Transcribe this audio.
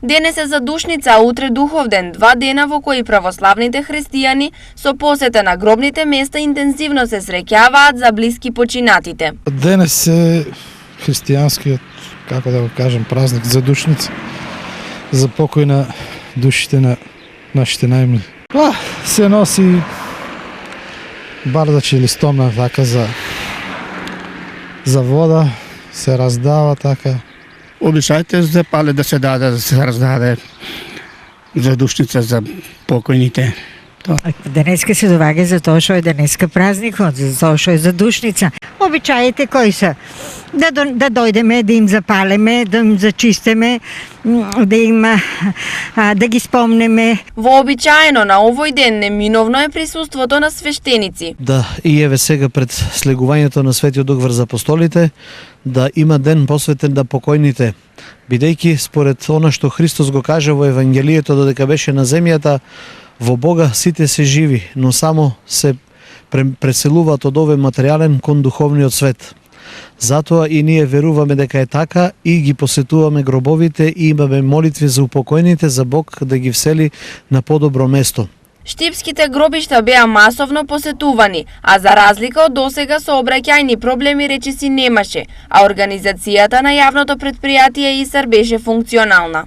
Денес е задушница, а утре духовден, 2 дена во кои православните христијани со посета на гробните места интензивно се среќаваат за блиски починатите. Денес е христијанскиот, како да го кажем, празник за душница, за покој на душите на нашите најмили. Се носи бардачи или стомна така за вода, се раздава така. Обичајте се пале да се даде, да се раздаде за душница за покојните. Денеска се доваѓа за тоа што е денеска празникот, за тоа што е за душница. Обичаите кои се? Да дојдеме, да им запалеме, да им зачистиме, да ги спомнеме. Вообичаено на овој ден неминовно е присуството на свештеници. Да, и еве сега пред слегувањето на Светиот Дух врз апостолите, да има ден посветен на покојните, бидејќи според она што Христос го каже во Евангелието додека беше на земјата, во Бога сите се живи, но само се преселуваат од овој материјален кон духовниот свет. Затоа и ние веруваме дека е така и ги посетуваме гробовите и имаме молитви за упокоените, за Бог да ги всели на подобро место. Штипските гробишта беа масовно посетувани, а за разлика од досега сообраќајни проблеми речиси немаше, а организацијата на јавното претпријатие ИСАР беше функционална.